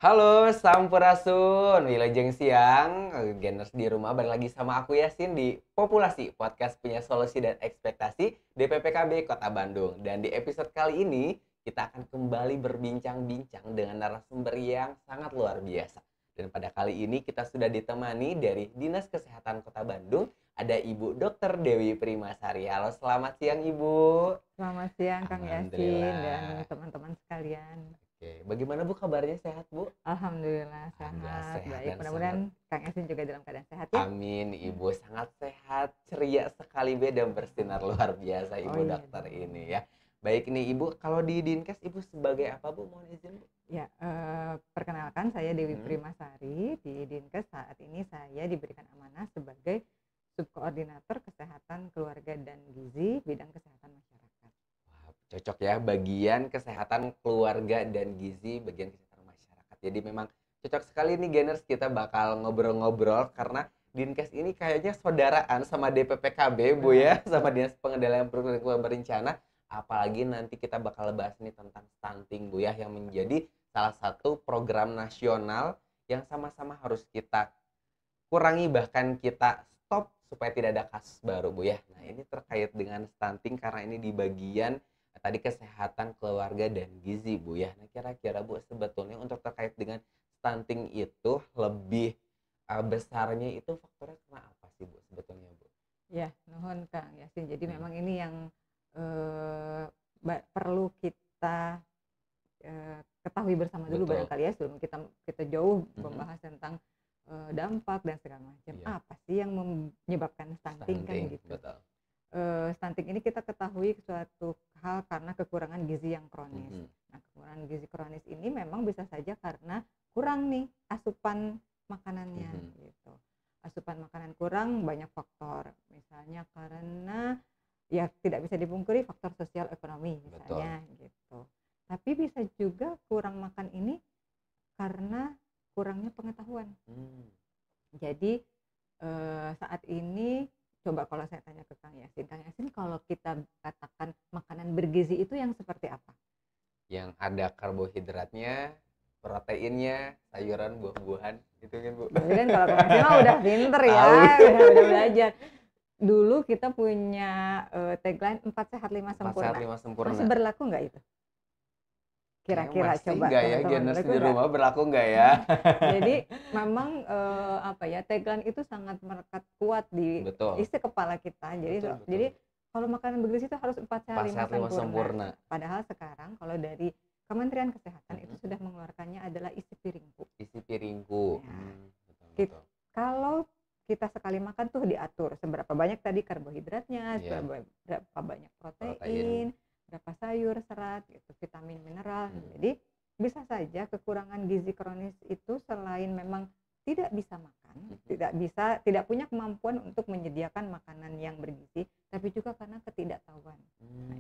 Halo, Sampurasun, Wilujeng Siang, Geners di rumah balik lagi sama aku Yasin di Populasi, podcast punya solusi dan ekspektasi DPPKB Kota Bandung. Dan di episode kali ini, kita akan kembali berbincang-bincang dengan narasumber yang sangat luar biasa. Dan pada kali ini kita sudah ditemani dari Dinas Kesehatan Kota Bandung, ada Ibu Dr. Dewi Primasari. Halo, selamat siang Ibu. Selamat siang Kang Yasin dan Alhamdulillah. teman-teman sekalian. Oke, bagaimana Bu kabarnya, sehat Bu? Alhamdulillah Alhamdulillah sehat, sehat baik. dan Mudah-mudahan sangat. Kang Yasin juga dalam keadaan sehat ya. Amin, Ibu sangat sehat, ceria sekali beda bersinar luar biasa Oh Ibu iya dokter dong. ini ya. Baik nih Ibu, kalau di Dinkes Ibu sebagai apa Bu? Mohon izin Bu. Ya, perkenalkan saya Dewi Hmm. Primasari. Di Dinkes saat ini saya diberikan amanah sebagai Subkoordinator Kesehatan Keluarga dan Gizi bidang kesehatan masyarakat. Wah, cocok ya, bagian kesehatan keluarga dan gizi, bagian kesehatan masyarakat. Jadi memang cocok sekali nih Geners, kita bakal ngobrol-ngobrol karena Dinkes ini kayaknya saudaraan sama DPPKB Bu ya, sama Dinas Pengendalian Pergerakan Berencana. Apalagi nanti kita bakal bahas nih tentang stunting Bu ya, yang menjadi salah satu program nasional yang sama-sama harus kita kurangi, bahkan kita stop supaya tidak ada kasus baru Bu ya. Nah ini terkait dengan stunting karena ini di bagian tadi kesehatan keluarga dan gizi Bu ya. Nah kira-kira Bu sebetulnya untuk terkait dengan stunting itu lebih besarnya itu faktornya karena apa sih Bu sebetulnya Bu? Ya, nuhun Kang Yasin. Jadi Hmm. memang ini yang perlu kita ketahui bersama dulu Betul. barangkali ya, sebelum kita jauh Mhm. membahas tentang dampak dan segala macam. Iya. Apa sih yang menyebabkan stunting kan Stunting, gitu. betul. Stunting ini kita ketahui suatu hal karena kekurangan gizi yang kronis. Mhm. Nah, kekurangan gizi kronis ini memang bisa saja karena kurang nih asupan makanannya Mhm. gitu. Asupan makanan kurang banyak faktor. Misalnya karena ya tidak bisa dipungkiri faktor sosial ekonomi misalnya gitu. Tapi bisa juga kurang makan ini karena kurangnya pengetahuan. Jadi saat ini coba kalau saya tanya ke Kang Yasin kalau kita katakan makanan bergizi itu yang seperti apa? Yang ada karbohidratnya, proteinnya, sayuran, buah-buahan, gitu kan Bu? Jadi kan kalau Kang Yasin mah udah pinter ya, Tahu. udah belajar. Dulu kita punya tagline 4 sehat 5 4 sehat sempurna. 5 sempurna. Masih berlaku nggak itu? Kira-kira Masih coba nggak ya, teman-teman Geners berlaku di nggak? rumah berlaku nggak ya? Jadi memang apa ya, tagline itu sangat melekat kuat di Betul. isi kepala kita. Betul. Jadi kalau makanan bergizi itu harus 4 sehat 4 5 sehat 5 sempurna. sempurna. Padahal sekarang kalau dari Kementerian Kesehatan itu sudah mengeluarkannya adalah isi piringku. Isi piringku. Ya. Betul. Kalau kita sekali makan tuh diatur seberapa banyak tadi karbohidratnya, Iya. berapa banyak protein, berapa sayur, serat, gitu, vitamin, mineral. Jadi bisa saja kekurangan gizi kronis itu selain memang tidak bisa makan, tidak punya kemampuan untuk menyediakan makanan yang bergizi, tapi juga karena ketidaktahuan. Nah,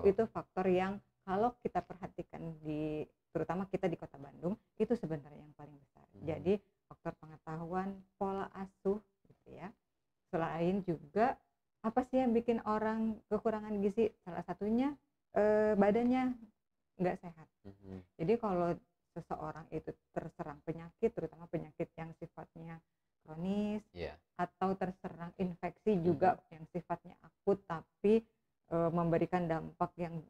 itu faktor yang kalau kita perhatikan terutama kita di Kota Bandung, itu sebenarnya yang paling besar. Jadi faktor pengetahuan, pola asuh gitu ya. Selain juga apa sih yang bikin orang kekurangan gizi? Salah satunya badannya nggak sehat. Jadi kalau seseorang itu terserang penyakit, terutama penyakit yang sifatnya kronis, atau terserang infeksi juga yang sifatnya akut tapi memberikan dampak yang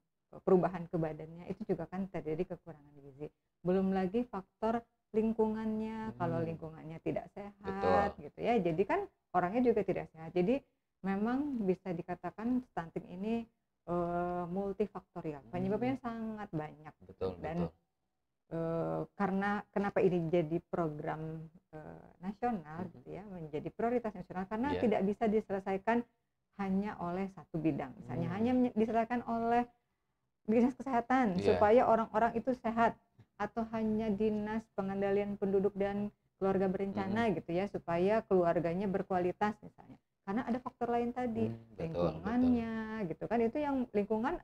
perubahan ke badannya, itu juga kan terjadi kekurangan gizi. Belum lagi faktor lingkungannya, kalau lingkungannya tidak sehat. Betul. Gitu ya, jadi kan orangnya juga tidak sehat. Jadi memang bisa dikatakan stunting ini multifaktorial, penyebabnya sangat banyak. Dan karena kenapa ini jadi program nasional gitu ya, menjadi prioritas nasional karena tidak bisa diselesaikan hanya oleh satu bidang. Misalnya hanya diselesaikan oleh dinas kesehatan supaya orang-orang itu sehat, atau hanya dinas pengendalian penduduk dan keluarga berencana gitu ya, supaya keluarganya berkualitas misalnya. Karena ada faktor lain tadi, lingkungannya gitu kan, itu yang lingkungan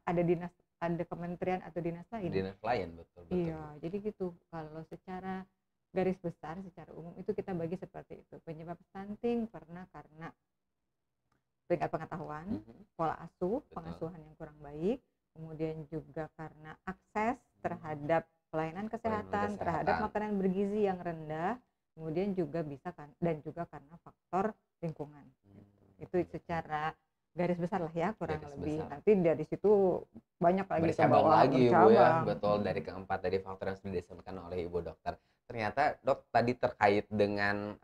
ada kementerian atau dinas lain. Betul. Iya, jadi gitu. Kalau secara garis besar, secara umum itu kita bagi seperti itu. Penyebab stunting karena tingkat pengetahuan, pola asuh, pengasuhan yang kurang baik, kemudian juga karena akses terhadap pelayanan kesehatan, terhadap rendah, kemudian juga bisa kan dan juga karena faktor lingkungan. Itu secara garis besar lah ya, kurang Garis lebih. besar. Nanti dari situ banyak lagi ke Bercabang bawah, lagi Bu ya, bercabang. betul dari keempat tadi faktor yang sudah disebutkan oleh Ibu Dokter. Ternyata Dok tadi terkait dengan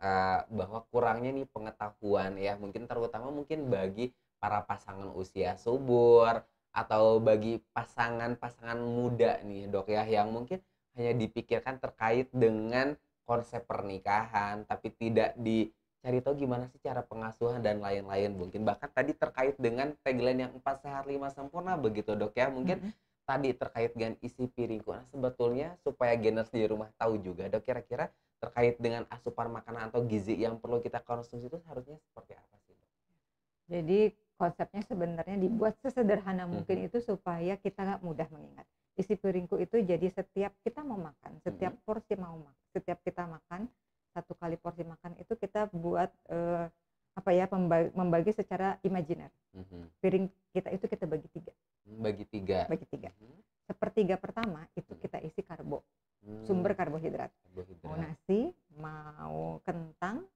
bahwa kurangnya nih pengetahuan ya, mungkin terutama mungkin bagi para pasangan usia subur atau bagi pasangan-pasangan muda nih Dok ya, yang mungkin hanya dipikirkan terkait dengan konsep pernikahan tapi tidak dicari tahu gimana sih cara pengasuhan dan lain-lain. Mungkin bahkan tadi terkait dengan tagline yang 4 sehat 5 sempurna begitu Dok ya. Mungkin tadi terkait dengan isi piringku. Nah, sebetulnya supaya geners di rumah tahu juga Dok, kira-kira terkait dengan asupan makanan atau gizi yang perlu kita konsumsi itu harusnya seperti apa sih Dok? Jadi konsepnya sebenarnya dibuat sesederhana mungkin itu supaya kita nggak mudah mengingat. Isi piringku itu jadi setiap kita mau makan, setiap porsi mau makan, setiap kita makan, satu kali porsi makan itu kita buat membagi secara imajiner. Piring kita itu kita bagi 3. Bagi 3. Bagi 3. Sepertiga pertama itu kita isi karbo, sumber karbohidrat. Mau nasi, mau kentang,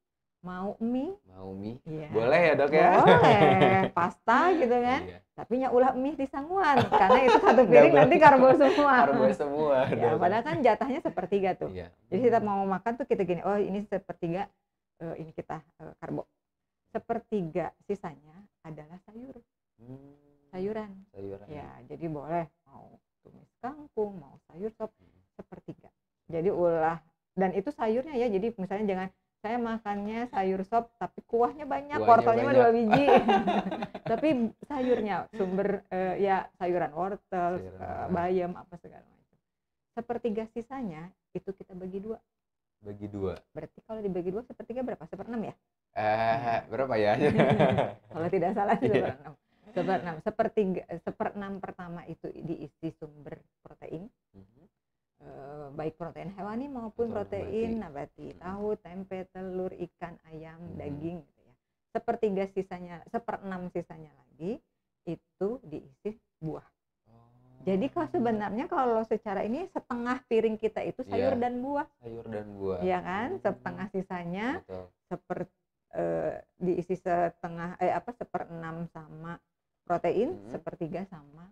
mau mie. Mau mie? Ya. Boleh ya Dok ya? Boleh, pasta gitu kan. Iya. Tapi nya ulah mie di sangguan, karena itu satu piring nanti karbo semua. Karbo semua. Ya, padahal kan jatahnya sepertiga tuh. Iya. Jadi kita mau makan tuh kita gini, oh ini sepertiga, ini kita karbo. Sepertiga sisanya adalah sayur. Sayuran. Ya, jadi boleh mau tumis kangkung, mau sayur sop, sepertiga. Jadi ulah, dan itu sayurnya ya, jadi misalnya jangan saya makannya sayur sop tapi kuahnya banyak, wortelnya mah 2 biji. Tapi sayurnya sumber ya sayuran wortel, bayam apa segala macam. Sepertiga sisanya itu kita bagi 2. Bagi 2. Berarti kalau dibagi 2 sepertiga berapa? 1/6 ya? Berapa ya? Kalau tidak salah 1/6. 1/6 pertama itu diisi sumber protein. Baik protein hewani maupun protein nabati, tahu, tempe, telur, ikan, ayam, daging gitu ya. 1/3 sisanya, 1/6 sisanya lagi itu diisi buah. Jadi sebenarnya kalau secara ini setengah piring kita itu sayur dan buah. Sayur dan buah. Iya kan? Setengah sisanya diisi setengah 1/6 sama protein, 1/3 sama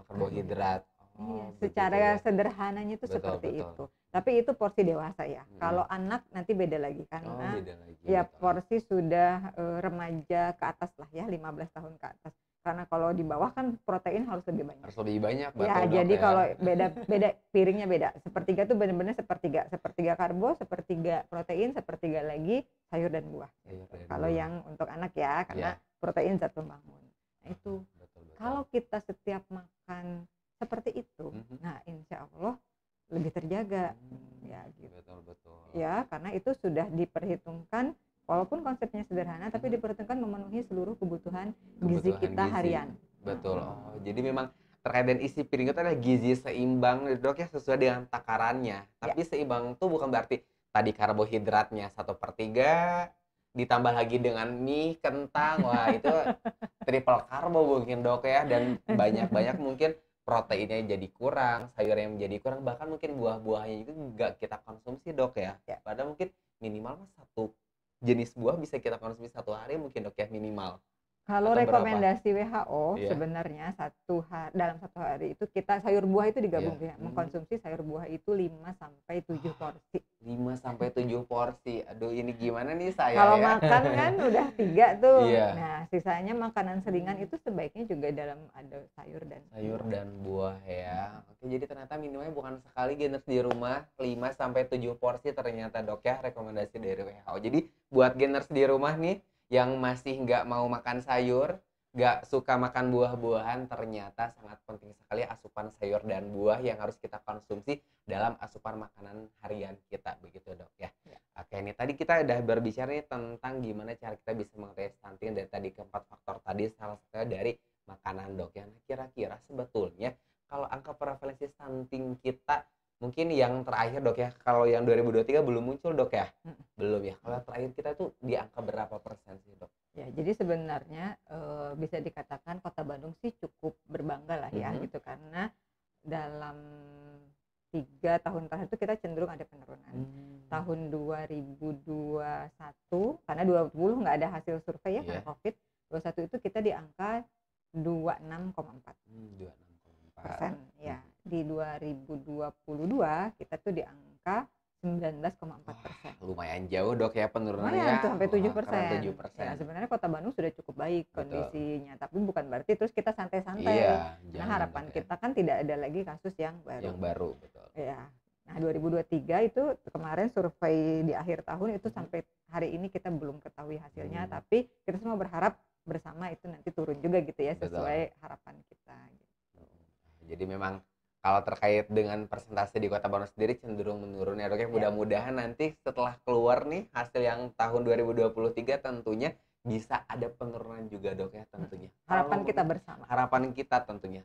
karbohidrat. Iya, secara sederhananya itu seperti itu. Tapi itu porsi dewasa ya. Kalau anak nanti beda lagi karena ya porsi sudah remaja ke atas lah ya, 15 tahun ke atas. Karena kalau di bawah kan protein harus lebih banyak. Harus lebih banyak, ya. Jadi kalau beda piringnya beda. Sepertiga tuh benar-benar sepertiga karbo, sepertiga protein, sepertiga lagi sayur dan buah. Kalau yang untuk anak ya, karena protein zat pembangun. Nah itu. Kalau kita setiap makan seperti itu, nah insya Allah lebih terjaga, ya gitu. Betul. Ya, karena itu sudah diperhitungkan, walaupun konsepnya sederhana, tapi diperhitungkan memenuhi seluruh kebutuhan gizi kita harian. Betul. Oh, jadi memang terkait dengan isi piring itu adalah gizi seimbang, Dok ya, sesuai dengan takarannya. Tapi seimbang itu bukan berarti tadi karbohidratnya 1/3 ditambah lagi dengan mie, kentang, wah itu triple karbo mungkin Dok ya, dan banyak mungkin proteinnya jadi kurang, sayurnya menjadi kurang, bahkan mungkin buah-buahnya juga nggak kita konsumsi Dok ya. Padahal mungkin minimal satu jenis buah bisa kita konsumsi 1 hari mungkin Dok ya, minimal. Kalau rekomendasi WHO sebenarnya dalam 1 hari itu kita sayur buah itu digabung ya. Mengkonsumsi sayur buah itu 5-7 porsi. 5-7 porsi. Aduh, ini gimana nih saya Kalau ya? makan kan udah 3 tuh. Nah, sisanya makanan selingan itu sebaiknya juga dalam ada sayur dan buah ya. Oke, jadi ternyata minimalnya bukan sekali geners di rumah, 5-7 porsi ternyata Dok ya, rekomendasi dari WHO. Jadi buat geners di rumah nih yang masih nggak mau makan sayur, nggak suka makan buah-buahan, ternyata sangat penting sekali asupan sayur dan buah yang harus kita konsumsi dalam asupan makanan harian kita, begitu Dok ya. Oke, ini tadi kita udah berbicara nih tentang gimana cara kita bisa mengatasi stunting dari tadi keempat faktor tadi, salah satunya dari makanan Dok ya. Nah, kira-kira sebetulnya kalau angka prevalensi stunting kita mungkin yang terakhir Dok ya, kalau yang 2023 belum muncul Dok ya? Belum ya. Kalau terakhir kita tuh di angka berapa persen sih Dok? Ya, jadi sebenarnya bisa dikatakan Kota Bandung sih cukup berbangga lah ya gitu, karena dalam 3 tahun terakhir itu kita cenderung ada penurunan. tahun 2021, karena 20 nggak ada hasil survei ya karena COVID. 21 itu kita di angka 26,4%. 26,4%. Ya. Di 2022 kita tuh di angka 19,4%. Lumayan jauh dok ya penurunannya. Lumayan tuh sampai 7%. 7%. Ya, sebenarnya Kota Bandung sudah cukup baik kondisinya, tapi bukan berarti terus kita santai-santai. Iya, nah harapan kita kan tidak ada lagi kasus yang baru. Yang baru, betul. Ya. Nah 2023 itu kemarin survei di akhir tahun itu sampai hari ini kita belum ketahui hasilnya, tapi kita semua berharap bersama itu nanti turun juga gitu ya sesuai harapan kita. Gitu. Jadi memang kalau terkait dengan persentase di Kota Bandung sendiri cenderung menurun ya dok ya. Mudah-mudahan nanti setelah keluar nih hasil yang tahun 2023 tentunya bisa ada penurunan juga dok ya tentunya. Harapan kita bersama. Harapan kita tentunya.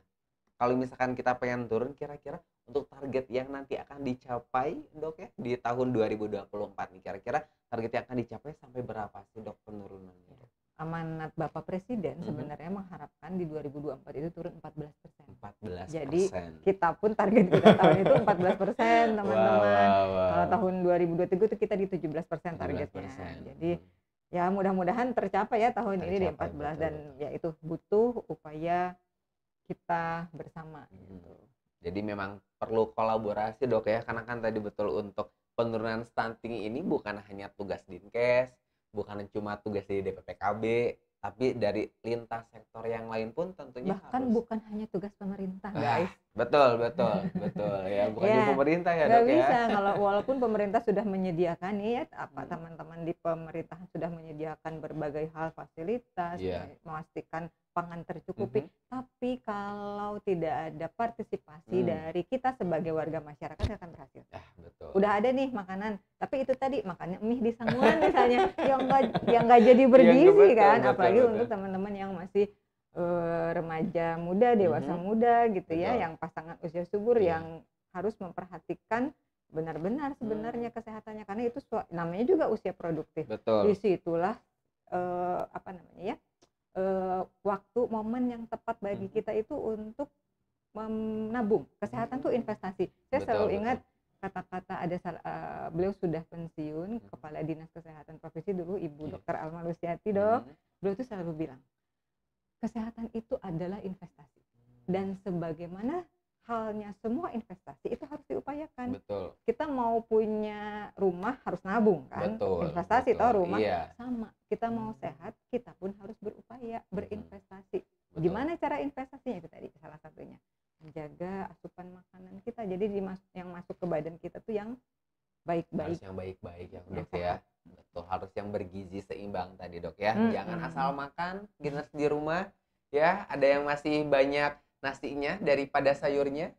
Kalau misalkan kita pengen turun kira-kira untuk target yang nanti akan dicapai dok ya di tahun 2024 nih kira-kira target yang akan dicapai sampai berapa sih dok penurunannya dok? Amanat Bapak Presiden sebenarnya mengharapkan di 2024 itu turun 14%. 14%. Jadi kita pun target kita tahun itu 14% teman-teman. Kalau tahun 2023 itu kita di 17% targetnya. Jadi ya mudah-mudahan tercapai ya tahun ini di 14 betul. Dan ya itu butuh upaya kita bersama gitu. Jadi memang perlu kolaborasi dok ya, karena kan tadi betul untuk penurunan stunting ini bukan hanya tugas Dinkes, bukan cuma tugas dari DPPKB, tapi dari lintas sektor yang lain pun tentunya bahkan harus. Bukan hanya tugas pemerintah guys. Betul ya, bukan cuma pemerintah ya dok ya. Bisa kalau walaupun pemerintah sudah menyediakan nih ya, teman-teman di pemerintahan sudah menyediakan berbagai hal fasilitas, memastikan pangan tercukupi, tapi kalau tidak ada partisipasi dari kita sebagai warga masyarakat akan berhasil. Betul. Udah ada nih makanan, tapi itu tadi makannya mie di Sanguan misalnya yang nggak jadi bergizi kan, apalagi untuk teman-teman yang masih remaja muda, dewasa muda gitu ya, yang pasangan usia subur yang harus memperhatikan benar-benar sebenarnya kesehatannya, karena itu namanya juga usia produktif. Betul. Disitulah waktu momen yang tepat bagi kita itu untuk menabung. Kesehatan tuh investasi. Saya selalu ingat kata-kata beliau sudah pensiun, Kepala Dinas Kesehatan Provinsi dulu Ibu Dr. Alma Lusiati dok. Beliau tuh selalu bilang kesehatan itu adalah investasi, dan sebagaimana halnya semua investasi itu harus diupayakan. Betul. Kita mau punya rumah harus nabung kan, investasi toh rumah sama. Kita mau sehat, kita pun harus berupaya berinvestasi. Gimana cara investasinya? Itu tadi salah satunya menjaga asupan makanan kita. Jadi yang masuk ke badan kita tuh yang baik-baik. Harus yang baik-baik ya dok ya. Betul, harus yang bergizi seimbang tadi dok ya. Jangan asal makan generasi di rumah ya, ada yang masih banyak nasinya daripada sayurnya,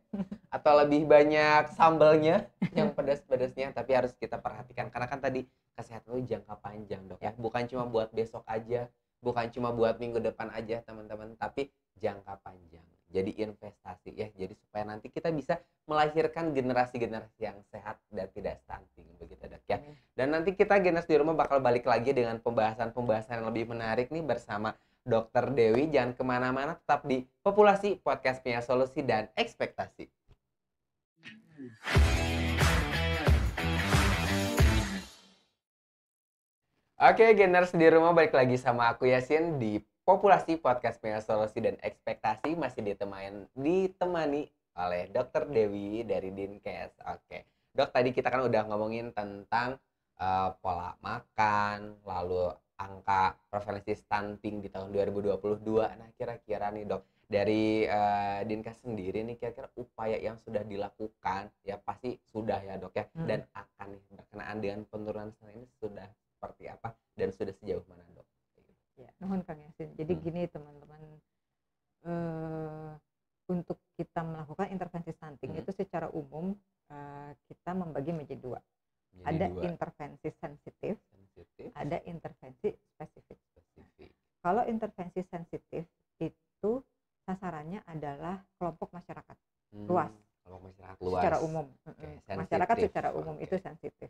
atau lebih banyak sambalnya yang pedas-pedasnya, tapi harus kita perhatikan karena kan tadi kesehatan itu jangka panjang dok ya, bukan cuma buat besok aja, bukan cuma buat minggu depan aja teman-teman, tapi jangka panjang. Jadi investasi ya, jadi supaya nanti kita bisa melahirkan generasi-generasi yang sehat dan tidak stunting begitu dok ya. Dan nanti kita generasi di rumah bakal balik lagi dengan pembahasan-pembahasan yang lebih menarik nih bersama Dr. Dewi. Jangan kemana-mana, tetap di Populasi Podcast punya solusi dan ekspektasi. Oke, generasi di rumah balik lagi sama aku Yasin di Populasi Podcast punya solusi dan ekspektasi, masih ditemani oleh Dr. Dewi dari Dinkes. Oke, dok, tadi kita kan udah ngomongin tentang pola makan, lalu angka prevalensi stunting di tahun 2022. Nah, kira-kira nih dok, dari Dinkes sendiri nih kira-kira upaya yang sudah dilakukan, ya pasti sudah ya dok ya, dan akan nih berkenaan dengan penurunan stunting ini sudah seperti apa dan sudah sejauh mana dok? Ya, nuhun Kang Yasin. Jadi gini teman-teman, untuk kita melakukan intervensi stunting itu secara umum kita membagi menjadi dua. Ada intervensi sensitif, ada intervensi spesifik. Kalau intervensi sensitif itu sasarannya adalah kelompok masyarakat luas. Kelompok masyarakat luas. Secara umum. Masyarakat secara umum itu sensitif.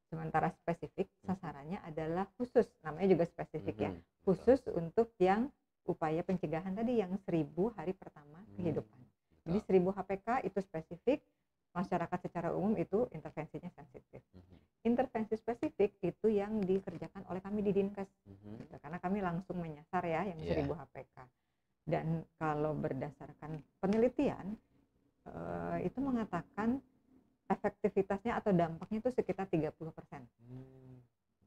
Sementara spesifik sasarannya adalah khusus, namanya juga spesifik ya. Khusus untuk yang upaya pencegahan tadi yang 1000 hari pertama kehidupan. Jadi 1000 HPK itu spesifik, masyarakat secara umum itu intervensinya sensitif. Dan kalau berdasarkan penelitian itu mengatakan efektivitasnya atau dampaknya itu sekitar 30%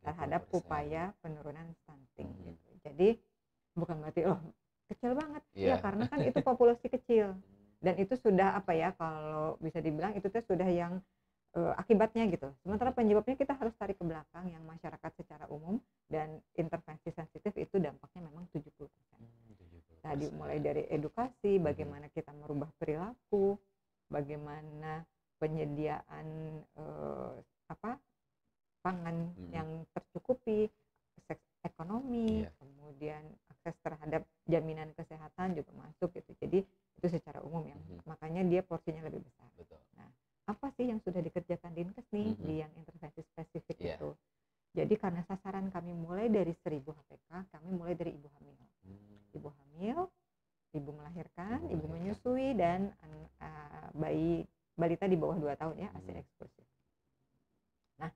terhadap 30%. upaya penurunan stunting gitu. Jadi bukan berarti kecil banget. Ya karena kan itu populasi kecil. Dan itu sudah apa ya, kalau bisa dibilang itu tuh sudah yang akibatnya gitu. Sementara penyebabnya kita harus tarik ke belakang yang masyarakat secara umum, dan intervensi sensitif itu dampaknya memang 70%. Tadi mulai dari edukasi, bagaimana kita merubah perilaku, bagaimana penyediaan pangan yang tercukupi, ekonomi, kemudian akses terhadap jaminan kesehatan juga masuk gitu. Jadi itu secara umum ya. Makanya dia porsinya lebih besar. Betul. Nah, apa sih yang sudah dikerjakan Dinkes nih di yang intervensi spesifik itu? Jadi karena sasaran kami mulai dari 1000 HPK, kami mulai dari ibu hamil. Ibu hamil, ibu melahirkan, ibu menyusui, dan balita di bawah 2 tahun ya, ASI eksklusif. Nah,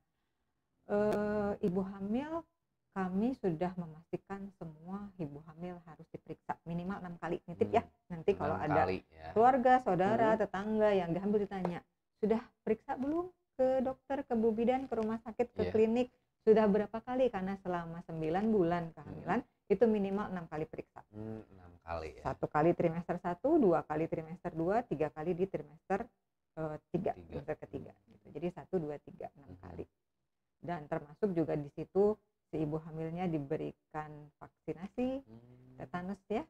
ibu hamil kami sudah memastikan semua ibu hamil harus diperiksa minimal 6 kali. Nitip ya, nanti kalau ada keluarga, saudara, tetangga yang diambil ditanya, sudah periksa belum ke dokter, ke bu bidan, ke rumah sakit, ke klinik, sudah berapa kali? Karena selama 9 bulan kehamilan itu minimal 6 kali periksa. 6 kali ya. 1 kali trimester 1, 2 kali trimester 2, 3 kali di trimester 3, trimester ketiga gitu. Jadi 1, 2, 3, 6 kali. Dan termasuk juga di situ si ibu hamilnya diberikan vaksinasi tetanus ya,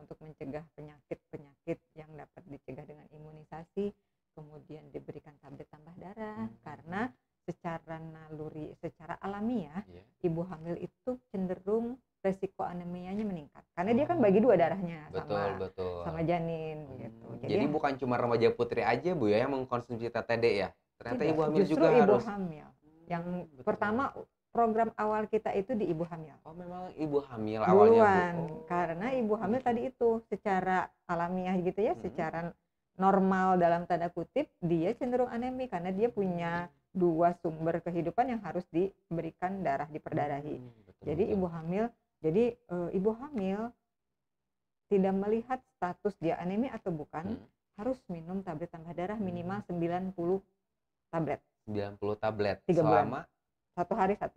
untuk mencegah penyakit-penyakit yang dapat dicegah dengan imunisasi. Kemudian diberikan tablet tambah darah, karena secara naluri, secara alamiah ibu hamil itu cenderung resiko anemianya meningkat karena dia kan bagi 2 darahnya sama janin gitu. Jadi bukan cuma remaja putri aja Bu ya yang mengkonsumsi TTD ya, ternyata ibu hamil juga ibu harus. Hamil yang pertama program awal kita itu di ibu hamil. Oh memang ibu hamil awalnya Bu. Karena ibu hamil tadi itu secara alamiah gitu ya, secara normal dalam tanda kutip dia cenderung anemi karena dia punya 2 sumber kehidupan yang harus diberikan darah, diperdarahi. Jadi ibu hamil tidak melihat status dia anemi atau bukan, harus minum tablet tambah darah minimal 90 tablet. 90 tablet 3 selama bulan. 1 hari 1.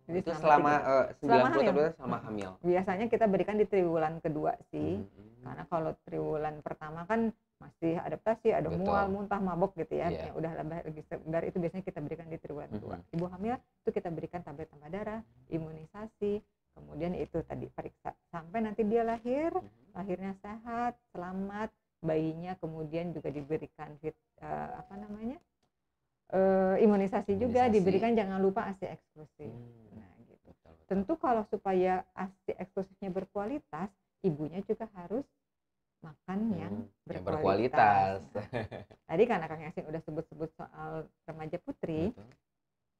Jadi itu selama 90 tablet selama hamil. Biasanya kita berikan di triwulan kedua sih. Karena kalau triwulan pertama kan masih adaptasi, ada mual, muntah, mabok gitu ya. Yang udah lagi segar itu biasanya kita berikan di triwulan kedua. Ibu hamil itu kita berikan tablet tambah darah, imunisasi, kemudian itu tadi periksa sampai nanti dia lahir, lahirnya sehat, selamat, bayinya kemudian juga diberikan imunisasi juga, diberikan jangan lupa ASI eksklusif. Nah, gitu. Tentu kalau supaya ASI eksklusifnya berkualitas, ibunya juga harus makan yang berkualitas. Nah, tadi karena Kang Yasin udah sebut-sebut soal remaja putri,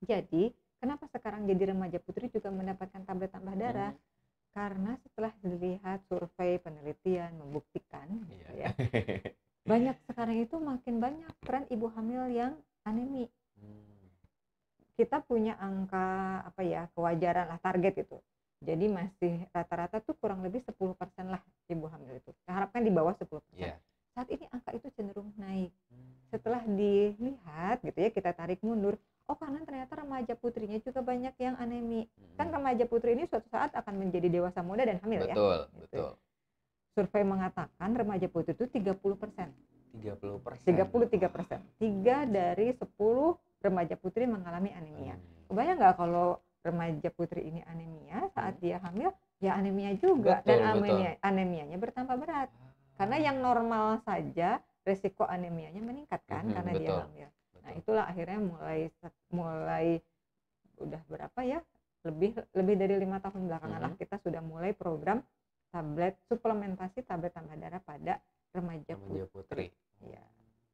jadi kenapa sekarang jadi remaja putri juga mendapatkan tablet tambah darah? Karena setelah dilihat survei penelitian membuktikan, gitu ya, banyak sekarang itu makin banyak tren ibu hamil yang anemi. Kita punya angka kewajaran lah, target itu. Jadi masih rata-rata tuh kurang lebih 10% lah ibu hamil itu. Harapkan di bawah 10%. Saat ini angka itu cenderung naik. Setelah dilihat gitu ya, kita tarik mundur, karena ternyata remaja putrinya juga banyak yang anemi. Kan remaja putri ini suatu saat akan menjadi dewasa muda dan hamil ya. Betul. Survei mengatakan remaja putri itu 30%. 33%. 3 dari 10 remaja putri mengalami anemia. Kebayang nggak kalau remaja putri ini anemia saat dia hamil, ya anemia juga. Dan anemianya bertambah berat. Karena yang normal saja resiko anemianya meningkat kan karena dia hamil. Nah, itulah akhirnya mulai udah berapa ya? Lebih dari 5 tahun belakangan lah kita sudah mulai program suplementasi tablet tambah darah pada remaja putri. Ya.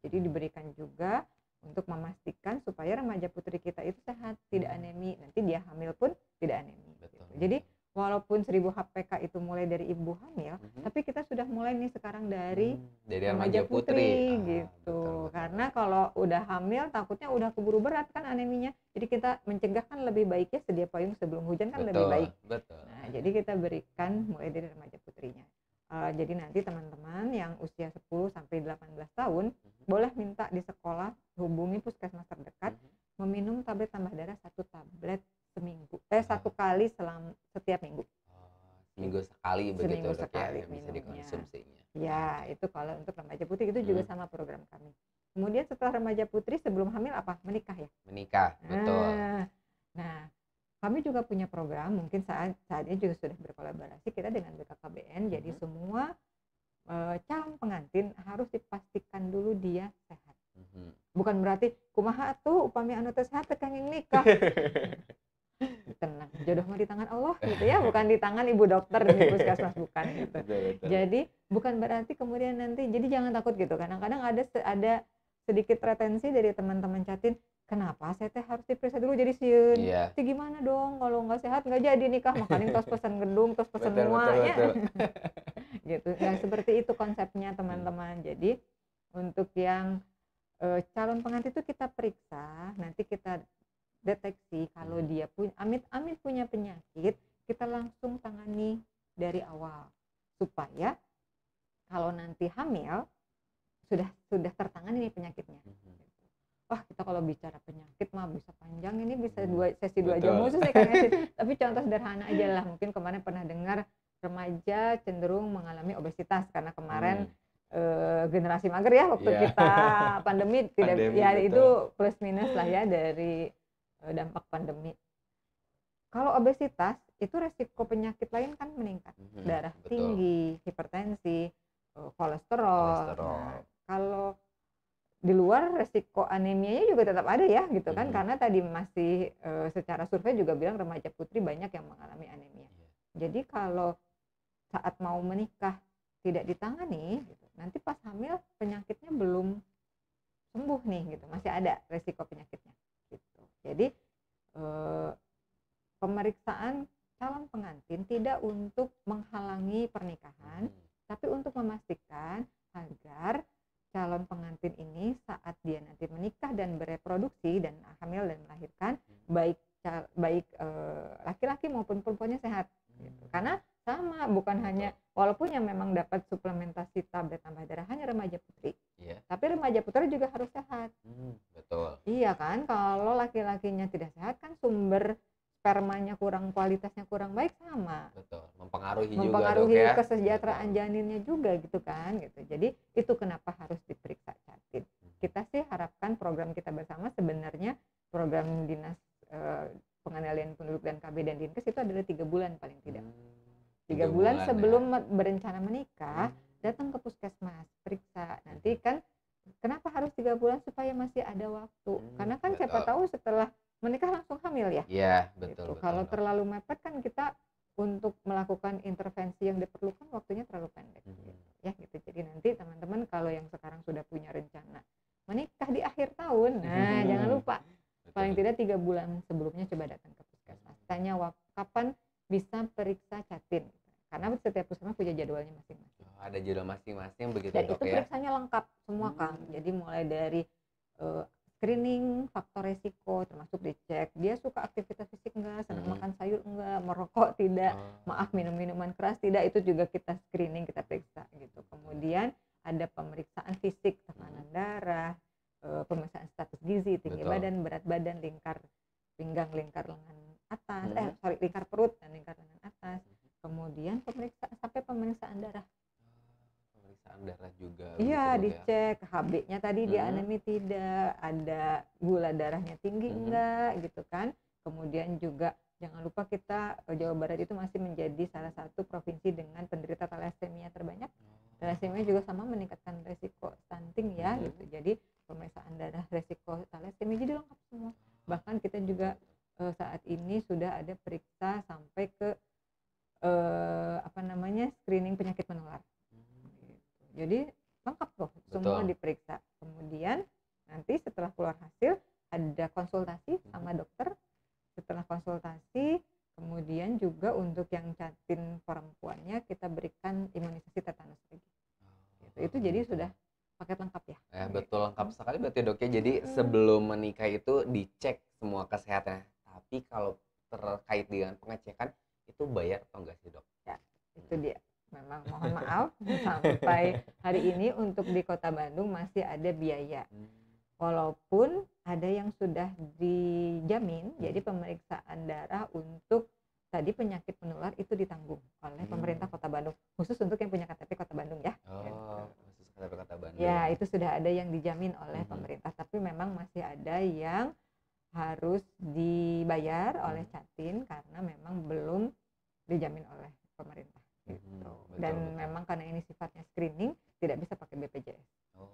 Jadi diberikan juga untuk memastikan supaya remaja putri kita itu sehat, tidak anemi. Nanti dia hamil pun tidak anemi. Gitu. Jadi walaupun 1000 HPK itu mulai dari ibu hamil, tapi kita sudah mulai nih sekarang dari remaja putri gitu. Karena kalau udah hamil takutnya udah keburu berat kan aneminya. Jadi kita mencegah kan lebih baiknya sedia payung sebelum hujan kan lebih baik. Nah, jadi kita berikan mulai dari remaja putrinya. Jadi nanti teman-teman yang usia 10 sampai 18 tahun boleh minta di sekolah hubungi puskesmas terdekat meminum tablet tambah darah 1 tablet seminggu, 1 kali setiap minggu. Seminggu sekali begitu Seminggu Dok sekali ya, yang bisa minumnya. dikonsumsinya. Ya, itu kalau untuk remaja putri itu juga sama program kami. Kemudian setelah remaja putri sebelum hamil apa? Menikah ya? Menikah, betul. Nah, kami juga punya program, mungkin saat ini juga sudah berkolaborasi kita dengan BKKBN, jadi semua calon pengantin harus dipastikan dulu dia sehat. Bukan berarti kumaha tuh upami anu teh sehat teh kenging nikah. Tenang, jodoh mah di tangan Allah gitu ya, bukan di tangan ibu dokter di puskesmas, bukan gitu. Betul. Jadi bukan berarti kemudian nanti, jadi jangan takut gitu. Kadang-kadang ada sedikit retensi dari teman-teman catin, kenapa saya teh harus diperiksa dulu jadi sieun? Iya. Itu gimana dong kalau nggak sehat nggak jadi nikah, makanya tos pesan gedung, tos pesan Betul. muanya. Gitu. Nah, seperti itu konsepnya teman-teman. Jadi untuk yang calon pengantin itu kita periksa, nanti kita deteksi kalau dia punya amit-amit punya penyakit, kita langsung tangani dari awal supaya kalau nanti hamil sudah tertangani nih penyakitnya. Wah, kita kalau bicara penyakit mah bisa panjang, ini bisa sesi 2 jam khusus nih Kang Esin. Tapi contoh sederhana aja lah, mungkin kemarin pernah dengar remaja cenderung mengalami obesitas karena kemarin generasi mager ya waktu kita pandemi tidak ya betul. Itu plus minus lah ya dari dampak pandemi. Kalau obesitas itu resiko penyakit lain kan meningkat, darah tinggi, hipertensi, kolesterol. Nah, kalau di luar resiko anemianya juga tetap ada ya gitu kan, karena tadi masih secara survei juga bilang remaja putri banyak yang mengalami anemia. Jadi kalau saat mau menikah tidak ditangani gitu, nanti pas hamil penyakitnya belum sembuh nih gitu, masih ada resiko penyakitnya gitu. Jadi pemeriksaan calon pengantin tidak untuk menghalangi pernikahan, tapi untuk memastikan agar calon pengantin ini saat dia nanti menikah dan bereproduksi dan hamil dan melahirkan, baik laki-laki maupun perempuannya sehat gitu. Karena sama, bukan hanya, walaupun yang memang dapat suplementasi tablet tambah darah hanya remaja putri, tapi remaja putri juga harus sehat. Betul. Iya kan, kalau laki-lakinya tidak sehat kan sumber spermanya kurang, kualitasnya kurang baik sama. Betul, mempengaruhi juga dok ya. Kesejahteraan Betul. janinnya juga gitu kan gitu. Jadi itu kenapa harus diperiksa catin. Kita sih harapkan program kita bersama sebenarnya program Dinas Pengendalian Penduduk dan KB dan Dinkes itu adalah 3 bulan paling tidak. 3 bulan sebelum berencana menikah, datang ke puskesmas, periksa. Nanti kan kenapa harus 3 bulan? Supaya masih ada waktu. Karena kan siapa tahu setelah menikah langsung hamil ya. Iya, betul. Gitu. Kalau terlalu mepet kan kita untuk melakukan intervensi yang diperlukan waktunya terlalu pendek. Gitu. Ya gitu. Jadi nanti teman-teman kalau yang sekarang sudah punya rencana menikah di akhir tahun, nah jangan lupa paling tidak 3 bulan sebelumnya coba datang ke puskesmas. Tanya kapan bisa periksa catin. Karena setiap puskesmas punya jadwalnya masing-masing. Ada jadwal masing-masing begitu dan dok itu ya. periksanya lengkap semua Kang. Jadi mulai dari screening faktor resiko, termasuk dicek dia suka aktivitas fisik enggak, senang makan sayur enggak, merokok tidak, maaf minum minuman keras tidak, itu juga kita screening, kita periksa gitu. Kemudian ada pemeriksaan fisik, tekanan darah, pemeriksaan status gizi, tinggi badan, berat badan, lingkar pinggang, lingkar lengan atas, lingkar perut dan lingkar lengan atas. Kemudian pemeriksaan darah. Darah juga. Iya, dicek HB-nya tadi dia anemi tidak, ada gula darahnya tinggi enggak gitu kan. Kemudian juga jangan lupa kita Jawa Barat itu masih menjadi salah satu provinsi dengan penderita thalassemia terbanyak. Thalassemia juga sama meningkatkan resiko stunting ya gitu. Jadi pemeriksaan darah resiko thalassemia jadi lengkap semua. Bahkan kita juga saat ini sudah ada periksa sampai ke screening penyakit menular. Jadi lengkap loh, semua diperiksa. Kemudian nanti setelah keluar hasil ada konsultasi sama dokter. Setelah konsultasi, kemudian juga untuk yang catin perempuannya kita berikan imunisasi tetanus lagi. Itu jadi sudah paket lengkap ya. Betul, lengkap sekali berarti dok ya. Jadi sebelum menikah itu dicek semua kesehatannya. Tapi kalau terkait dengan pengecekan itu bayar atau enggak sih dok? Ya, itu dia. Memang mohon maaf sampai hari ini untuk di Kota Bandung masih ada biaya. Walaupun ada yang sudah dijamin, jadi pemeriksaan darah untuk tadi penyakit menular itu ditanggung oleh pemerintah Kota Bandung, khusus untuk yang punya KTP Kota Bandung ya. Oh, khusus KTP Kota Bandung. Ya, itu sudah ada yang dijamin oleh pemerintah, tapi memang masih ada yang harus dibayar oleh Jatim karena memang belum dijamin oleh pemerintah gitu. Dan memang karena ini sifatnya screening tidak bisa pakai BPJS. Oh,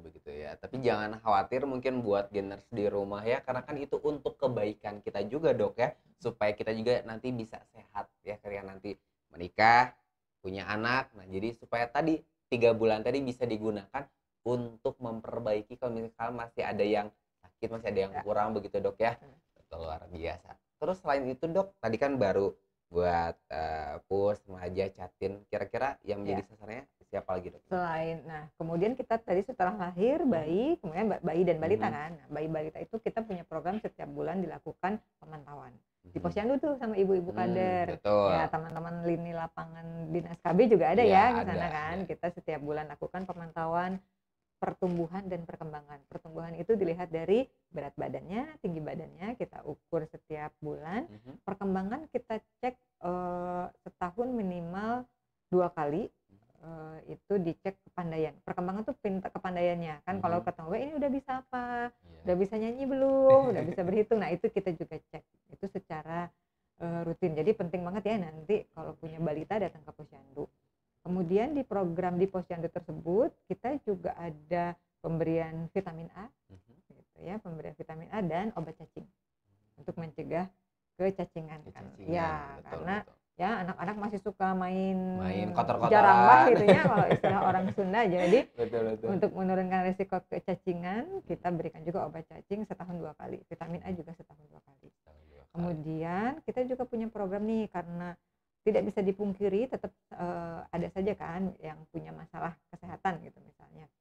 begitu ya. Tapi jangan khawatir mungkin buat geners di rumah ya, karena kan itu untuk kebaikan kita juga, Dok ya, supaya kita juga nanti bisa sehat ya, ketika nanti menikah, punya anak. Nah, jadi supaya tadi 3 bulan tadi bisa digunakan untuk memperbaiki kalau misalkan masih ada yang sakit, masih ada yang kurang begitu, Dok ya. Betul, luar biasa. Terus selain itu, Dok, tadi kan baru buat PUS, remaja, Jatim, kira-kira yang menjadi sasarannya siapa lagi, Dok? Selain, nah kemudian kita tadi setelah lahir bayi, kemudian bayi dan balita kan. Nah, bayi balita itu kita punya program setiap bulan dilakukan pemantauan di posyandu tuh sama ibu-ibu kader. Ya, teman-teman lini lapangan dinas KB juga ada ya di sana kan. Kita setiap bulan lakukan pemantauan pertumbuhan dan perkembangan. Pertumbuhan itu dilihat dari berat badannya, tinggi badannya, kita ukur setiap bulan. Perkembangan kita cek setahun minimal 2 kali. Itu dicek kepandaian. Perkembangan tuh kepandaiannya kan. Kalau ketemu ini udah bisa apa, udah bisa nyanyi belum, udah bisa berhitung. Nah, itu kita juga cek. Itu secara rutin. Jadi penting banget ya nanti kalau punya balita datang ke posyandu. Kemudian di program di posyandu tersebut kita juga ada pemberian vitamin A, gitu ya, pemberian vitamin A dan obat cacing untuk mencegah kecacingan kan. Ya, betul, karena ya anak-anak masih suka main kotor-kotoran, jarambah gitu ya kalau istilah orang Sunda. Jadi untuk menurunkan risiko kecacingan kita berikan juga obat cacing setahun 2 kali, vitamin A juga setahun 2 kali. Kemudian kita juga punya program nih, karena tidak bisa dipungkiri tetap ada saja kan yang punya masalah kesehatan gitu misalnya.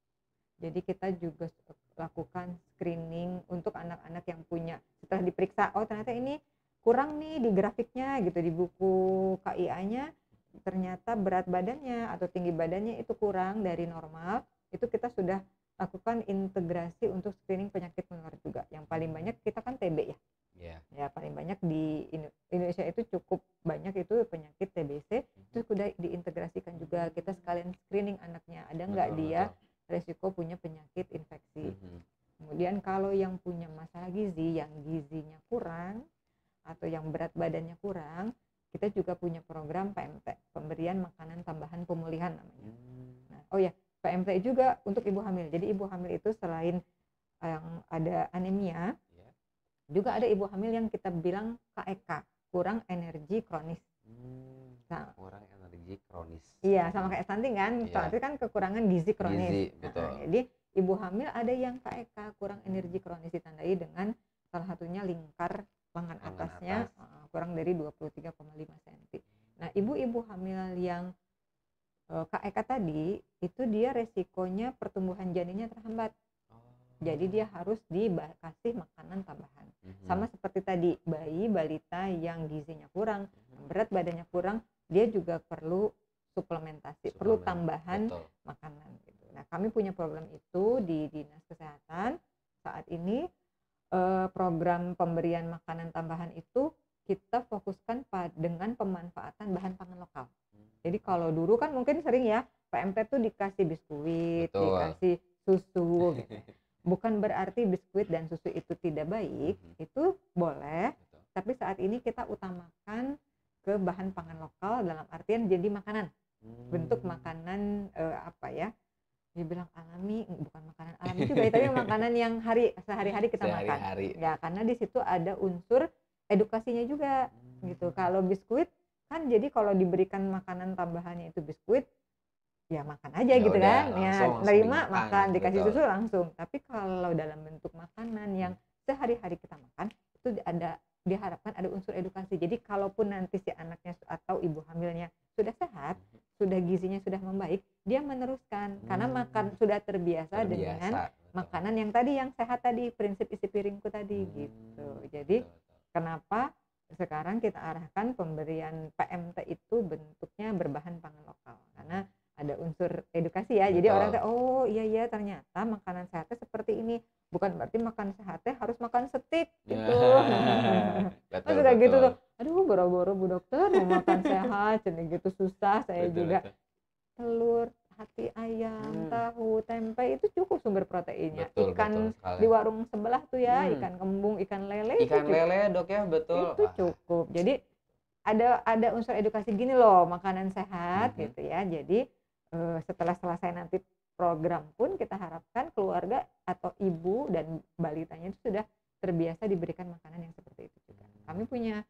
Jadi kita juga lakukan screening untuk anak-anak yang punya, setelah diperiksa, oh ternyata ini kurang nih di grafiknya gitu, di buku KIA-nya ternyata berat badannya atau tinggi badannya itu kurang dari normal, itu kita sudah lakukan integrasi untuk screening penyakit menular juga. Yang paling banyak kita kan TB ya. Ya paling banyak di Indonesia itu cukup banyak itu penyakit TBC, itu sudah diintegrasikan juga. Kita sekalian screening anaknya, ada nggak dia resiko punya penyakit infeksi. Kemudian kalau yang punya masalah gizi, yang gizinya kurang atau yang berat badannya kurang, kita juga punya program PMT, pemberian makanan tambahan pemulihan namanya. Nah, oh ya, PMT juga untuk ibu hamil. Jadi ibu hamil itu selain yang ada anemia, juga ada ibu hamil yang kita bilang KEK, kurang energi kronis. Nah, kurang energi kronis. Iya, sama kayak stunting kan. Stunting kan kekurangan gizi kronis. Gizi, betul. Nah, jadi ibu hamil ada yang KEK, kurang energi kronis, ditandai dengan salah satunya lingkar lengan atasnya kurang dari 23,5 cm. Nah, ibu-ibu hamil yang KEK tadi itu dia resikonya pertumbuhan janinnya terhambat. Jadi dia harus dikasih makanan tambahan. Sama seperti tadi, bayi balita yang gizinya kurang, berat badannya kurang, dia juga perlu suplementasi, perlu tambahan makanan gitu. Nah, kami punya program itu di Dinas Kesehatan. Saat ini program pemberian makanan tambahan itu kita fokuskan dengan pemanfaatan bahan pangan lokal. Jadi kalau dulu kan mungkin sering ya PMT tuh dikasih biskuit, dikasih susu gitu. Bukan berarti biskuit dan susu itu tidak baik, itu boleh, tapi saat ini kita utamakan ke bahan pangan lokal dalam artian jadi makanan, bentuk makanan apa ya, dibilang alami, bukan makanan alami juga ya, tapi makanan yang sehari-hari kita makan. Ya, karena di situ ada unsur edukasinya juga gitu. Kalau biskuit kan jadi kalau diberikan makanan tambahannya itu biskuit, ya makan aja gitu kan, ya nerima makan, dikasih susu langsung. Tapi kalau dalam bentuk makanan yang sehari-hari kita makan, itu diharapkan ada unsur edukasi. Jadi kalaupun nanti si anaknya atau ibu hamilnya sudah sehat, sudah gizinya sudah membaik, dia meneruskan karena makan sudah terbiasa dengan makanan yang tadi yang sehat tadi, prinsip isi piringku tadi gitu. Jadi kenapa sekarang kita arahkan pemberian PMT itu bentuknya berbahan pangan lokal karena ada unsur edukasi ya. Jadi orang Betul. oh iya ternyata makanan sehatnya seperti ini. Bukan berarti makan sehatnya harus makan steak gitu. Kan Betul, sudah gitu betul. tuh. Aduh, boro-boro Bu Dokter mau makan sehat, jadi gitu susah saya Betul, juga. betul. Telur, hati ayam, tahu, tempe itu cukup sumber proteinnya. Betul, betul Ikan sekali. di warung sebelah tuh ya, Hmm. ikan kembung, ikan lele Ikan itu lele Dok ya, betul. itu cukup. Jadi ada unsur edukasi gini loh, makanan sehat Mhm. gitu ya. Jadi setelah selesai nanti program pun kita harapkan keluarga atau ibu dan balitanya itu sudah terbiasa diberikan makanan yang seperti itu juga. Kami punya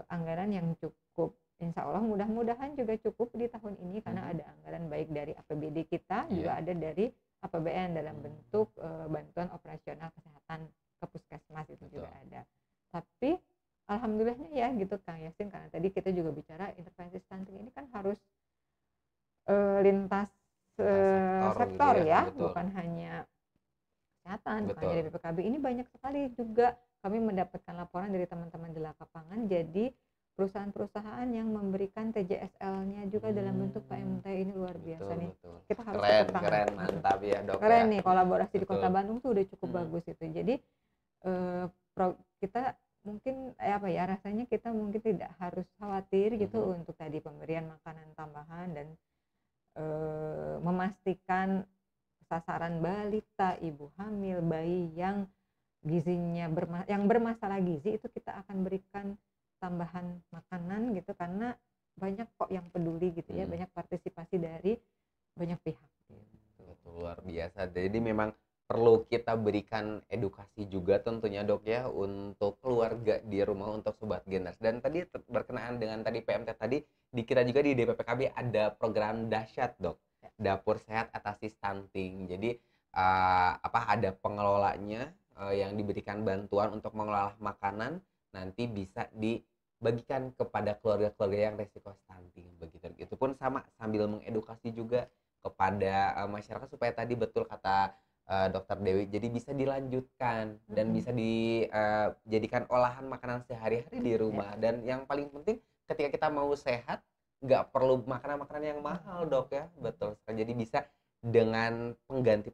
anggaran yang cukup, insya Allah mudah-mudahan juga cukup di tahun ini karena ada anggaran baik dari APBD kita, juga ada dari APBN dalam bentuk bantuan operasional kesehatan ke puskesmas itu juga ada. Tapi alhamdulillahnya ya gitu Kang Yasin, karena tadi kita juga bicara intervensi stunting ini kan harus lintas sektor gitu ya, betul. bukan hanya kesehatan, bukan Betul. hanya dari PPKB. Ini banyak sekali juga kami mendapatkan laporan dari teman-teman di lapangan. Jadi perusahaan-perusahaan yang memberikan TJSL-nya juga dalam bentuk PMT ini luar biasa nih. Betul. Kita harus Keren, tepuk tangan. keren, mantap ya Dok Keren ya. nih, kolaborasi di Betul. Kota Bandung tuh udah cukup bagus itu. Jadi kita mungkin apa ya, rasanya kita mungkin tidak harus khawatir gitu untuk tadi pemberian makanan tambahan dan memastikan sasaran balita, ibu hamil, bayi yang gizinya yang bermasalah gizi itu kita akan berikan tambahan makanan gitu karena banyak kok yang peduli gitu ya, banyak partisipasi dari banyak pihak. Betul, luar biasa. Jadi memang perlu kita berikan edukasi juga tentunya Dok ya untuk keluarga di rumah, untuk Sobat Geners. Dan tadi berkenaan dengan tadi PMT tadi, dikira juga di DPPKB ada program dahsyat Dok, Dapur Sehat Atasi Stunting. Jadi ada pengelolanya yang diberikan bantuan untuk mengelola makanan, nanti bisa dibagikan kepada keluarga-keluarga yang resiko stunting begitu. Itu pun sama sambil mengedukasi juga kepada masyarakat supaya tadi betul kata Dokter Dewi, jadi bisa dilanjutkan dan bisa dijadikan olahan makanan sehari-hari di rumah. Dan yang paling penting ketika kita mau sehat nggak perlu makanan-makanan yang mahal Dok ya, betul. Jadi bisa dengan pengganti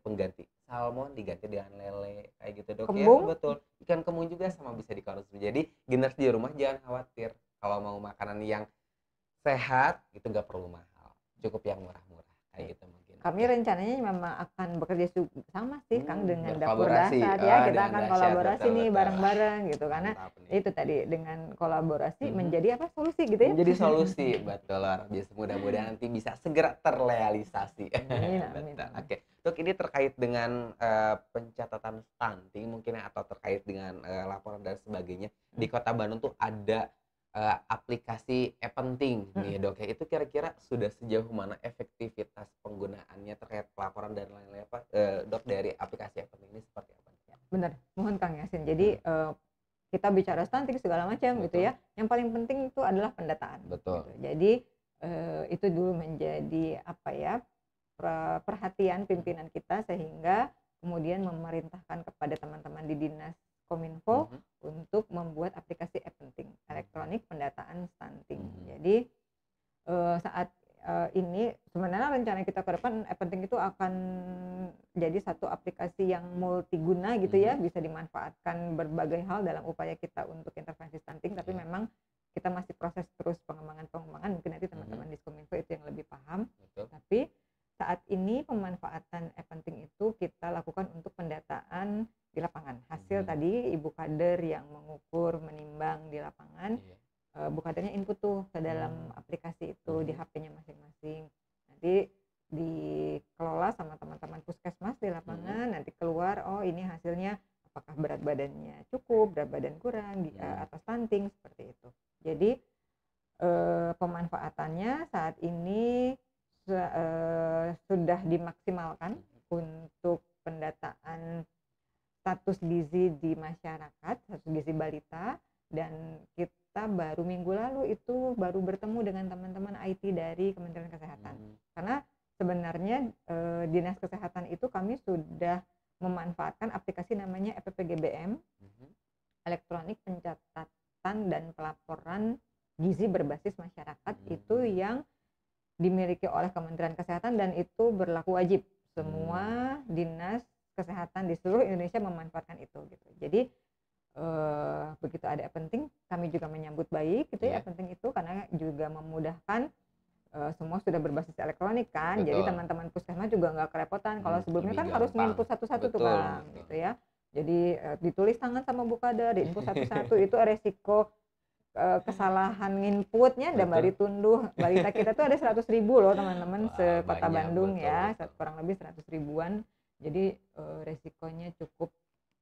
salmon diganti dengan lele kayak gitu Dok. Kembung? Ya betul, ikan kembung juga sama bisa dikonsumsi. Jadi Geners di rumah jangan khawatir kalau mau makanan yang sehat itu nggak perlu mahal, cukup yang murah-murah kayak gitu mungkin. Kami rencananya memang akan bekerja sama sih Kang dengan Dapur berkolaborasi. Dahsyat ya, kita dengan akan Dahsyat, kolaborasi betul, nih betul. bareng-bareng gitu karena Mantap nih. itu tadi dengan kolaborasi menjadi apa, solusi gitu ya. Menjadi solusi, betul. Biasa mudah-mudahan nanti bisa segera terrealisasi. Amin, amin, Betul. amin. Oke, Dok, ini terkait dengan pencatatan stunting mungkin atau terkait dengan laporan dan sebagainya. Di Kota Bandung tuh ada aplikasi e-penting nih Dok ya. Itu kira-kira sudah sejauh mana efektivitas penggunaannya terkait pelaporan dan lain-lain Dok, dari aplikasi e-penting ini seperti apa? Benar, mohon Kang Yasin. Jadi kita bicara stunting segala macam gitu ya. Yang paling penting itu adalah pendataan. Betul. Gitu. Jadi itu dulu menjadi apa ya, perhatian pimpinan kita sehingga kemudian memerintahkan kepada teman-teman di Dinas Kominfo untuk membuat aplikasi e-penting, elektronik pendataan stunting. Jadi saat ini sebenarnya rencana kita ke depan e-penting itu akan jadi satu aplikasi yang multiguna gitu ya, bisa dimanfaatkan berbagai hal dalam upaya kita untuk intervensi stunting, tapi memang kita masih proses terus pengembangan, mungkin nanti teman-teman di Kominfo itu yang lebih paham. Tapi saat ini pemanfaatan e-penting itu kita lakukan untuk pendataan di lapangan. Hasil tadi ibu kader yang mengukur, menimbang di lapangan, bu kadernya input tuh ke dalam aplikasi itu di HP-nya masing-masing. Nanti dikelola sama teman-teman puskesmas di lapangan, nanti keluar, oh ini hasilnya apakah berat badannya cukup, berat badan kurang, atau stunting, seperti itu. Jadi pemanfaatannya saat ini sudah dimaksimalkan untuk pendataan status gizi di masyarakat, status gizi balita, dan kita baru minggu lalu itu baru bertemu dengan teman-teman IT dari Kementerian Kesehatan. Karena sebenarnya Dinas Kesehatan itu kami sudah memanfaatkan aplikasi namanya EPPGBM, elektronik pencatatan pengawasan dan pelaporan gizi berbasis masyarakat itu yang dimiliki oleh Kementerian Kesehatan dan itu berlaku wajib. Semua dinas kesehatan di seluruh Indonesia memanfaatkan itu gitu. Jadi begitu ada penting kami juga menyambut baik gitu ya, penting itu karena juga memudahkan. Semua sudah berbasis elektronik kan, jadi teman-teman puskesmas juga nggak kerepotan. Kalau sebelumnya kan harus nginput satu-satu tuh Bang, gitu ya. Jadi ditulis tangan sama Bu Kader, diinput satu-satu itu resiko kesalahan nginputnya dan bari tunduh. Balita kita tuh ada 100.000 loh teman-teman sekota Bandung ya, kurang lebih 100 ribuan. Jadi resikonya cukup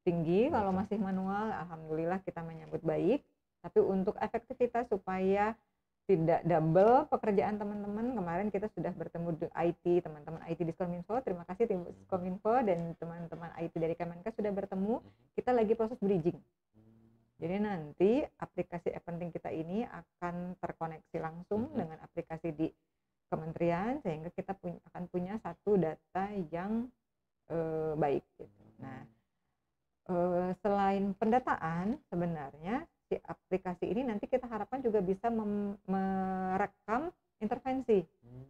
tinggi kalau masih manual. Alhamdulillah kita menyambut baik. Tapi untuk efektivitas supaya tidak double pekerjaan teman-teman, kemarin kita sudah bertemu di IT, teman-teman IT di Diskominfo, terima kasih tim Diskominfo dan teman-teman IT dari Kemenkes sudah bertemu. Kita lagi proses bridging. Jadi nanti aplikasi e-penting kita ini akan terkoneksi langsung dengan aplikasi di kementerian sehingga kita akan punya satu data yang baik. Gitu. Nah, selain pendataan sebenarnya si aplikasi ini nanti kita harapkan juga bisa merekam intervensi.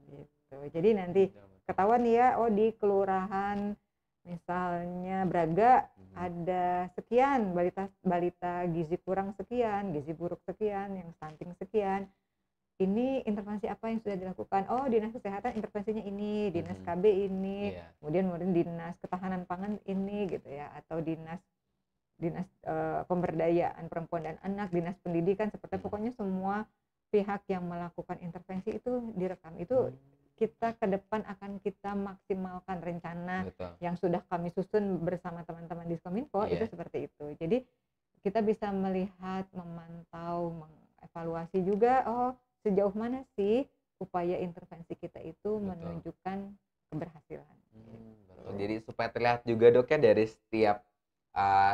Gitu. Jadi nanti ketahuan ya, oh di kelurahan misalnya Braga ada sekian balita gizi kurang sekian, gizi buruk sekian, yang stunting sekian. Ini intervensi apa yang sudah dilakukan? Oh, dinas kesehatan intervensinya ini, dinas KB ini, kemudian dinas ketahanan pangan ini gitu ya, atau dinas pemberdayaan perempuan dan anak, dinas pendidikan, seperti pokoknya semua pihak yang melakukan intervensi itu direkam. Itu kita ke depan akan kita maksimalkan rencana yang sudah kami susun bersama teman-teman di Diskominfo itu seperti itu. Jadi kita bisa melihat, memantau, mengevaluasi juga sejauh mana sih upaya intervensi kita itu menunjukkan keberhasilan. Jadi supaya terlihat juga Dok ya dari setiap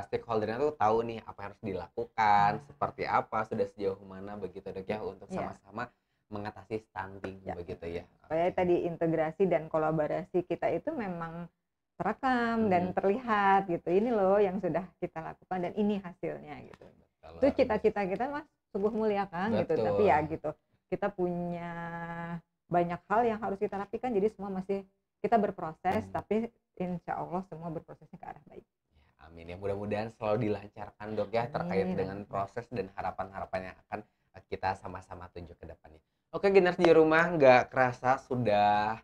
stakeholdernya tuh tahu nih apa yang harus dilakukan, seperti apa, sudah sejauh mana begitu Dok ya untuk sama-sama mengatasi stunting begitu ya. Supaya tadi integrasi dan kolaborasi kita itu memang terekam dan terlihat gitu. Ini loh yang sudah kita lakukan dan ini hasilnya gitu. Itu cita-cita kita Mas Subuh Mulia kan gitu. Tapi ya gitu. Kita punya banyak hal yang harus kita rapikan, jadi semua masih kita berproses tapi insya Allah semua berprosesnya ke arah baik. Amin ya, mudah-mudahan selalu dilancarkan Dok ya terkait dengan proses dan harapan-harapan yang akan kita sama-sama tuju ke depannya. Oke Geners di rumah, nggak kerasa sudah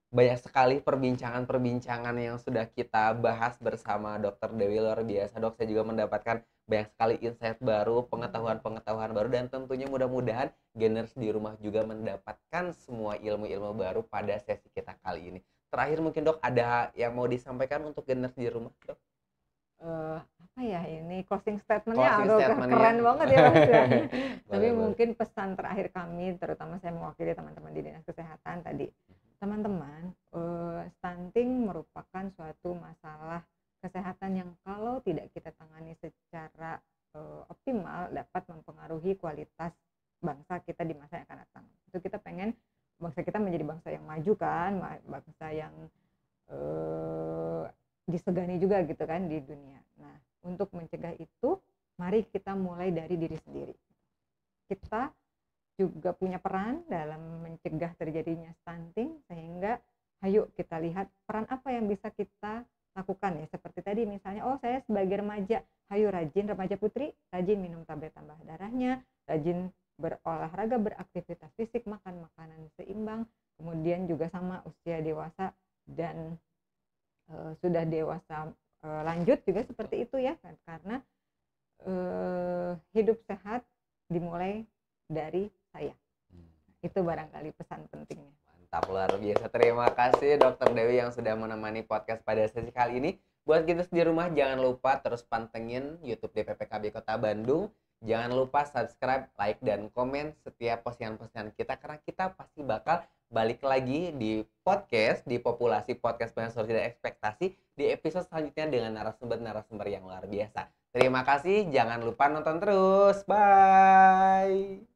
banyak sekali perbincangan-perbincangan yang sudah kita bahas bersama Dr. Dewi, luar biasa Dok. Saya juga mendapatkan banyak sekali insight baru, pengetahuan-pengetahuan baru, dan tentunya mudah-mudahan Geners di rumah juga mendapatkan semua ilmu-ilmu baru pada sesi kita kali ini. Terakhir mungkin Dok ada yang mau disampaikan untuk Geners di rumah Dok? Apa ya ini closing statementnya keren banget ya Mas ya. Tapi mungkin pesan terakhir kami, terutama saya mewakili teman-teman di dinas kesehatan tadi, teman-teman, stunting merupakan suatu masalah kesehatan yang kalau tidak kita tangani secara optimal dapat mempengaruhi kualitas bangsa kita di masa yang akan datang. Itu kita pengen bangsa kita menjadi bangsa yang maju kan, bangsa yang disegani juga gitu kan di dunia. Nah, untuk mencegah itu, mari kita mulai dari diri sendiri. Kita juga punya peran dalam mencegah terjadinya stunting, sehingga ayo kita lihat peran apa yang bisa kita lakukan ya. Seperti tadi misalnya, saya sebagai remaja, ayo rajin remaja putri, rajin minum tablet tambah darahnya, rajin berolahraga, beraktivitas fisik, makan makanan seimbang, kemudian juga sama usia dewasa dan sudah dewasa lanjut juga seperti itu ya, karena hidup sehat dimulai dari saya. Itu barangkali pesan pentingnya. Mantap, luar biasa. Terima kasih Dr. Dewi yang sudah menemani podcast pada sesi kali ini. Buat kita di rumah jangan lupa terus pantengin YouTube DPPKB Kota Bandung. Jangan lupa subscribe, like, dan komen setiap postingan-postingan kita, karena kita pasti bakal balik lagi di podcast, di populasi podcast banyak solusi dan ekspektasi di episode selanjutnya dengan narasumber-narasumber yang luar biasa. Terima kasih, jangan lupa nonton terus. Bye.